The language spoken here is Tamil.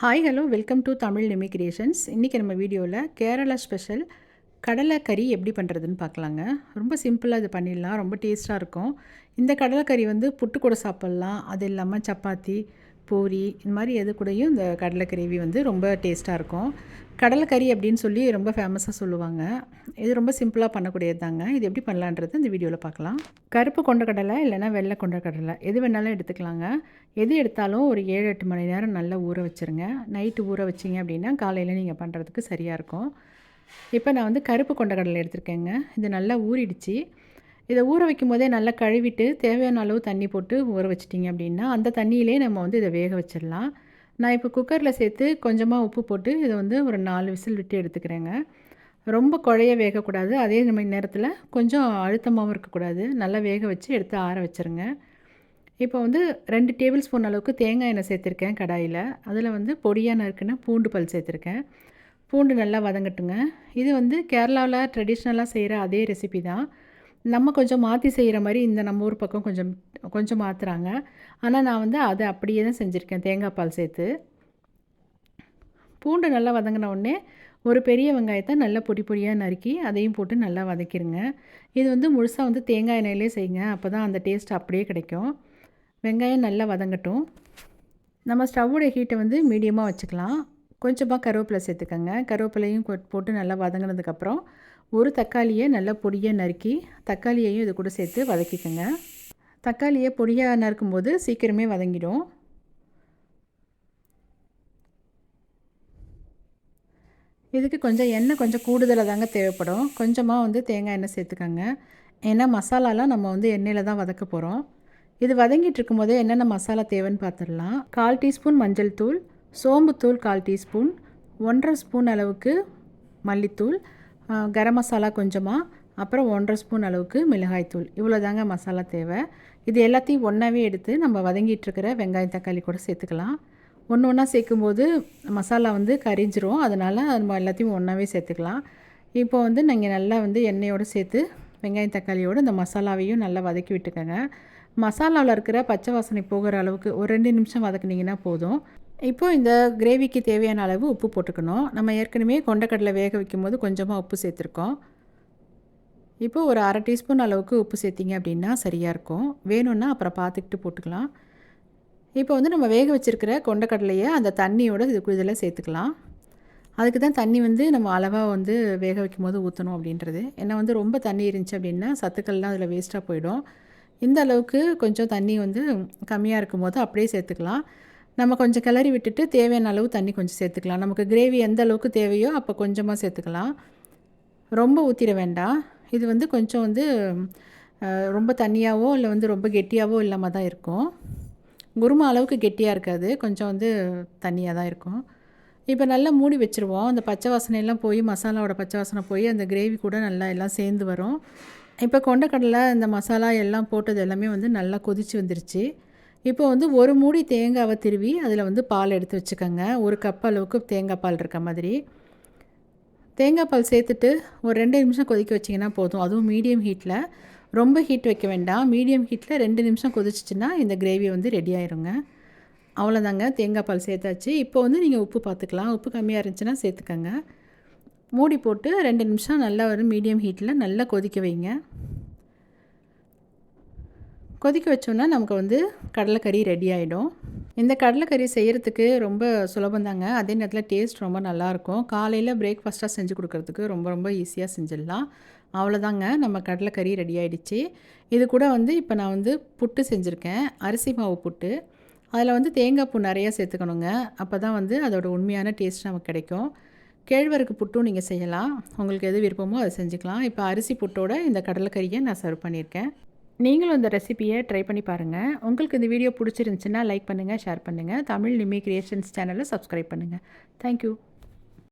Hi hello welcome to Tamil Nimi creations. இன்றைக்கி நம்ம வீடியோவில் கேரளா ஸ்பெஷல் கடலை கறி எப்படி பண்ணுறதுன்னு பார்க்கலாங்க. ரொம்ப சிம்பிளாக இது பண்ணிடலாம், ரொம்ப டேஸ்ட்டாக இருக்கும். இந்த கடலைக்கறி வந்து புட்டு கூட சாப்பிட்லாம், அது இல்லாமல் சப்பாத்தி, பூரி இந்த மாதிரி எது கூடயும் இந்த கடலை கிரேவி வந்து ரொம்ப டேஸ்ட்டாக இருக்கும். கடலைக்கறி அப்படின்னு சொல்லி ரொம்ப ஃபேமஸாக சொல்லுவாங்க. இது ரொம்ப சிம்பிளாக பண்ணக்கூடியது தாங்க. இது எப்படி பண்ணலான்றது இந்த வீடியோவில் பார்க்கலாம். கருப்பு கொண்டக்கடலை இல்லைனா வெள்ளை கொண்டக்கடலை எது வேணாலும் எடுத்துக்கலாங்க. எது எடுத்தாலும் ஒரு 7-8 மணி நேரம் நல்லா ஊற வச்சுருங்க. நைட்டு ஊற வச்சிங்க அப்படின்னா காலையில் நீங்கள் பண்ணுறதுக்கு சரியாக இருக்கும். இப்போ நான் வந்து கருப்பு கொண்டக்கடலை எடுத்திருக்கேங்க. இது நல்லா ஊறிடுச்சு. இதை ஊற வைக்கும் போதே நல்லா கழுவிட்டு தேவையான அளவு தண்ணி போட்டு ஊற வச்சிட்டிங்க அப்படின்னா அந்த தண்ணியிலே நம்ம வந்து இதை வேக வச்சிடலாம். நான் இப்போ குக்கரில் சேர்த்து கொஞ்சமாக உப்பு போட்டு இதை வந்து ஒரு 4 விசில் விட்டு எடுத்துக்கிறேங்க. ரொம்ப குழைய வேகக்கூடாது, அதே நேரத்தில் கொஞ்சம் அழுத்தமாகவும் இருக்கக்கூடாது. நல்லா வேக வச்சு எடுத்து ஆற வச்சுருங்க. இப்போ வந்து 2 டேபிள் ஸ்பூன் அளவுக்கு தேங்காய் எண்ணெய் சேர்த்துருக்கேன் கடாயில். அதில் வந்து பொடியாக நறுக்குன பூண்டு பல் சேர்த்துருக்கேன். பூண்டு நல்லா வதங்கட்டுங்க. இது வந்து கேரளாவில் ட்ரெடிஷ்னலாக செய்கிற அதே ரெசிபி தான். நம்ம கொஞ்சம் மாற்றி செய்கிற மாதிரி இந்த நம்ம ஊர் பக்கம் கொஞ்சம் மாற்றுறாங்க. ஆனால் நான் வந்து அதை அப்படியே தான் செஞ்சுருக்கேன் தேங்காய் பால் சேர்த்து. பூண்டு நல்லா வதங்கின உடனே ஒரு பெரிய வெங்காயத்தை நல்லா பொடி பொடியாக நறுக்கி அதையும் போட்டு நல்லா வதக்கிடுங்க. இது வந்து முழுசாக வந்து தேங்காய் எண்ணெயிலே செய்யுங்க, அப்போ தான் அந்த டேஸ்ட் அப்படியே கிடைக்கும். வெங்காயம் நல்லா வதங்கட்டும். நம்ம ஸ்டவ்வோடைய ஹீட்டை வந்து மீடியமாக வச்சுக்கலாம். கொஞ்சமாக கருவேப்பிலை சேர்த்துக்கோங்க. கருவேப்பிலையும் போட்டு நல்லா வதங்கினதுக்கப்புறம் ஒரு தக்காளியை நல்லா பொடியாக நறுக்கி தக்காளியையும் இது கூட சேர்த்து வதக்கிக்கோங்க. தக்காளியை பொடியாக நறுக்கும்போது சீக்கிரமே வதங்கிடும். இதுக்கு கொஞ்சம் எண்ணெய் கொஞ்சம் கூடுதலாக தாங்க தேவைப்படும். கொஞ்சமாக வந்து தேங்காய் எண்ணெய் சேர்த்துக்கோங்க. ஏன்னா மசாலாலாம் நம்ம வந்து எண்ணெயில் தான் வதக்க போகிறோம். இது வதங்கிட்டு இருக்கும்போதே என்னென்ன மசாலா தேவைன்னு பார்த்துடலாம். 1/4 டீஸ்பூன் மஞ்சள் தூள், சோம்புத்தூள் 1/4 டீஸ்பூன், 1.5 ஸ்பூன் அளவுக்கு மல்லித்தூள், கரம் மசாலா கொஞ்சமாக, அப்புறம் 1.5 ஸ்பூன் அளவுக்கு மிளகாய்த்தூள். இவ்வளோ தாங்க மசாலா தேவை. இது எல்லாத்தையும் ஒன்றாவே எடுத்து நம்ம வதங்கிட்டுருக்கிற வெங்காயம் தக்காளி கூட சேர்த்துக்கலாம். ஒன்று ஒன்றா சேர்க்கும்போது மசாலா வந்து கரிஞ்சிரும், அதனால் நம்ம எல்லாத்தையும் ஒன்றாவே சேர்த்துக்கலாம். இப்போ வந்து நீங்கள் நல்லா வந்து எண்ணெயோடு சேர்த்து வெங்காயம் தக்காளியோடு இந்த மசாலாவையும் நல்லா வதக்கி விட்டுக்கோங்க. மசாலாவில் இருக்கிற பச்சை வாசனை போகிற அளவுக்கு ஒரு 2 நிமிஷம் வதக்குனிங்கன்னா போதும். இப்போது இந்த கிரேவிக்கு தேவையான அளவு உப்பு போட்டுக்கணும். நம்ம ஏற்கனவே கொண்டக்கடலை வேக வைக்கும் போது கொஞ்சமாக உப்பு சேர்த்துருக்கோம். இப்போது ஒரு 1/2 டீஸ்பூன் அளவுக்கு உப்பு சேர்த்திங்க அப்படின்னா சரியாக இருக்கும். வேணும்னா அப்புறம் பார்த்துக்கிட்டு போட்டுக்கலாம். இப்போ வந்து நம்ம வேக வச்சுருக்கிற கொண்டக்கடலையை அந்த தண்ணியோட இதில் சேர்த்துக்கலாம். அதுக்கு தான் தண்ணி வந்து நம்ம அளவாக வந்து வேக வைக்கும் போது ஊற்றணும் அப்படின்றது. ஏன்னா வந்து ரொம்ப தண்ணி இருந்துச்சு அப்படின்னா சத்துக்கள்லாம் அதில் வேஸ்ட்டாக போயிடும். இந்த அளவுக்கு கொஞ்சம் தண்ணி வந்து கம்மியாக இருக்கும் போது அப்படியே சேர்த்துக்கலாம். நம்ம கொஞ்சம் கிளறி விட்டுட்டு தேவையான அளவு தண்ணி கொஞ்சம் சேர்த்துக்கலாம். நமக்கு கிரேவி எந்த அளவுக்கு தேவையோ அப்போ கொஞ்சமாக சேர்த்துக்கலாம். ரொம்ப ஊற்றிட வேண்டாம். இது வந்து கொஞ்சம் வந்து ரொம்ப தண்ணியாகவோ இல்லை வந்து ரொம்ப கெட்டியாகவோ இல்லாமல் தான் இருக்கும். குருமா அளவுக்கு கெட்டியாக இருக்காது, கொஞ்சம் வந்து தண்ணியாக தான் இருக்கும். இப்போ நல்லா மூடி வச்சுருவோம். அந்த பச்சை வாசனையெல்லாம் போய் மசாலாவோட பச்சை வாசனை போய் அந்த கிரேவி கூட நல்லா எல்லாம் சேர்ந்து வரும். இப்போ கொண்டக்கடலை இந்த மசாலா எல்லாம் போட்டது எல்லாமே வந்து நல்லா கொதித்து வந்துருச்சு. இப்போ வந்து ஒரு மூடி தேங்காவை திருவி அதில் வந்து பால் எடுத்து வச்சுக்கோங்க. 1 கப் அளவுக்கு தேங்காய் பால் இருக்க மாதிரி. தேங்காய் பால் சேர்த்துட்டு ஒரு 2 நிமிஷம் கொதிக்க வச்சிங்கன்னா போதும். அதுவும் மீடியம் ஹீட்டில், ரொம்ப ஹீட் வைக்க வேண்டாம். மீடியம் ஹீட்டில் 2 நிமிஷம் கொதிச்சிச்சின்னா இந்த கிரேவி வந்து ரெடி ஆயிருங்க. அவ்வளோதாங்க, தேங்காய் பால் சேர்த்தாச்சு. இப்போ வந்து நீங்கள் உப்பு பார்த்துக்கலாம். உப்பு கம்மியாக இருந்துச்சுன்னா சேர்த்துக்கோங்க. மூடி போட்டு 2 நிமிஷம் நல்லா ஒரு மீடியம் ஹீட்டில் நல்லா கொதிக்க வைங்க. கொதிக்க வச்சோன்னா நமக்கு வந்து கடலைக்கறி ரெடி ஆகிடும். இந்த கடலைக்கறி செய்கிறதுக்கு ரொம்ப சுலபந்தாங்க. அதே நேரத்தில் டேஸ்ட் ரொம்ப நல்லாயிருக்கும். காலையில் பிரேக்ஃபாஸ்ட்டாக செஞ்சு கொடுக்குறதுக்கு ரொம்ப ரொம்ப ஈஸியாக செஞ்சிடலாம். அவ்வளோதாங்க, நம்ம கடலைக்கறி ரெடி ஆகிடுச்சு. இது கூட வந்து இப்போ நான் வந்து புட்டு செஞ்சுருக்கேன், அரிசி மாவு புட்டு. அதில் வந்து தேங்காய் பூ நிறையா சேர்த்துக்கணுங்க. அப்போ தான் வந்து அதோட உண்மையான டேஸ்ட் நமக்கு கிடைக்கும். கேழ்வரகு புட்டும் நீங்கள் செய்யலாம். உங்களுக்கு எது விருப்பமோ அதை செஞ்சுக்கலாம். இப்போ அரிசி புட்டோட இந்த கடலைக்கறியை நான் சர்வ் பண்ணியிருக்கேன். நீங்களும் இந்த ரெசிபியை ட்ரை பண்ணி பாருங்கள். உங்களுக்கு இந்த வீடியோ பிடிச்சிருந்துச்சுன்னா லைக் பண்ணுங்கள், ஷேர் பண்ணுங்கள். தமிழ் நிமி கிரியேஷன்ஸ் சேனலை சப்ஸ்கிரைப் பண்ணுங்கள். தேங்க்யூ.